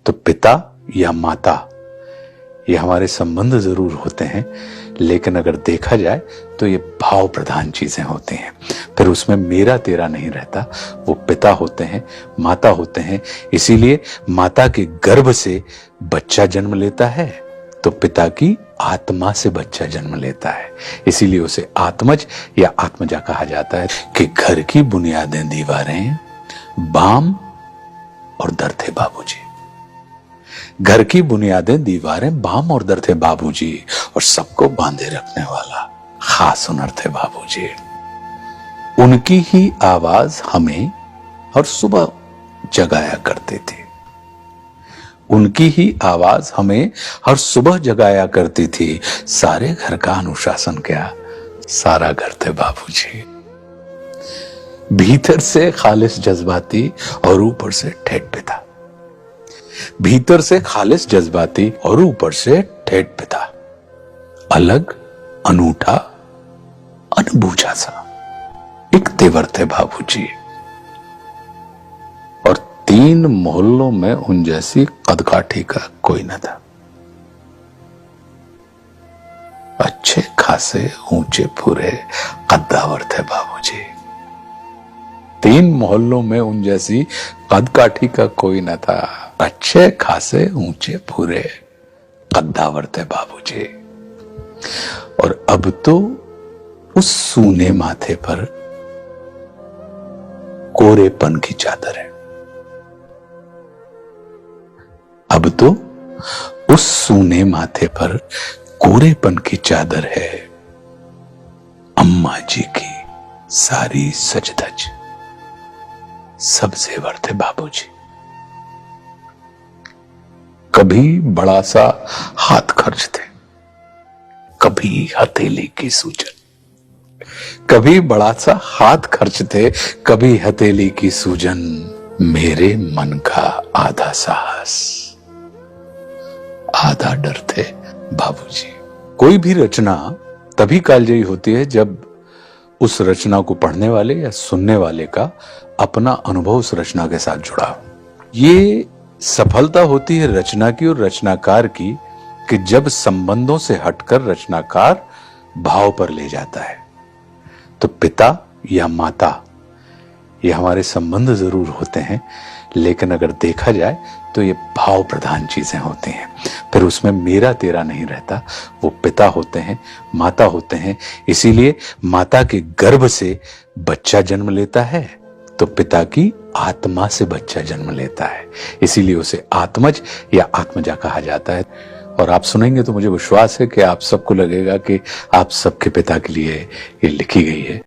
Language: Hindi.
तो पिता या माता ये हमारे संबंध जरूर होते हैं, लेकिन अगर देखा जाए तो ये भाव प्रधान चीजें होती हैं। फिर उसमें मेरा तेरा नहीं रहता। वो पिता होते हैं, माता होते हैं। इसीलिए माता के गर्भ से बच्चा जन्म लेता है तो पिता की आत्मा से बच्चा जन्म लेता है। इसीलिए उसे आत्मज या आत्मजा कहा जाता है कि घर की बुनियादें दीवारें, बाम और दर थे बाबूजी। घर की बुनियादें दीवारें, बाम और दर थे बाबूजी, और सबको बांधे रखने वाला खास हुनर थे बाबूजी। उनकी ही आवाज हमें हर सुबह जगाया करते थे। उनकी ही आवाज हमें हर सुबह जगाया करती थी। सारे घर का अनुशासन क्या, सारा घर थे बाबूजी। भीतर से खालिस जज्बाती और ऊपर से ठेठ पिता। भीतर से खालिस जज्बाती और ऊपर से ठेठ पिता। अलग, अनूठा, अनबूझा सा एक तेवर थे बाबूजी। और 3 मोहल्लों में उन जैसी कदकाठी का कोई न था। अच्छे खासे ऊंचे फुरे कद्दावर थे बाबूजी। 3 मोहल्लों में उन जैसी कदकाठी का कोई न था। अच्छे खासे ऊंचे फुरे कद्दावर थे बाबूजी। और अब तो उस सूने माथे पर कोरेपन की चादर है। अब तो उस सूने माथे पर कोरेपन की चादर है। अम्मा जी की सारी सजधज सब जेवर थे बाबूजी। कभी बड़ा सा हाथ खर्च थे, कभी हथेली की सूजन। कभी बड़ा सा हाथ खर्च थे, कभी हथेली की सूजन। मेरे मन का आधा साहस, आधा डर थे बाबूजी। कोई भी रचना तभी कालजयी होती है जब उस रचना को पढ़ने वाले या सुनने वाले का अपना अनुभव उस रचना के साथ जुड़ा। ये सफलता होती है रचना की और रचनाकार की कि जब संबंधों से हटकर रचनाकार भाव पर ले जाता है। तो पिता या माता ये हमारे संबंध जरूर होते हैं, लेकिन अगर देखा जाए तो ये भाव प्रधान चीजें होती हैं। फिर उसमें मेरा तेरा नहीं रहता। वो पिता होते हैं, माता होते हैं। इसीलिए माता के गर्भ से बच्चा जन्म लेता है तो पिता की आत्मा से बच्चा जन्म लेता है। इसीलिए उसे आत्मज या आत्मजा कहा जाता है। और आप सुनेंगे तो मुझे विश्वास है कि आप सबको लगेगा कि आप सबके पिता के लिए ये लिखी गई है।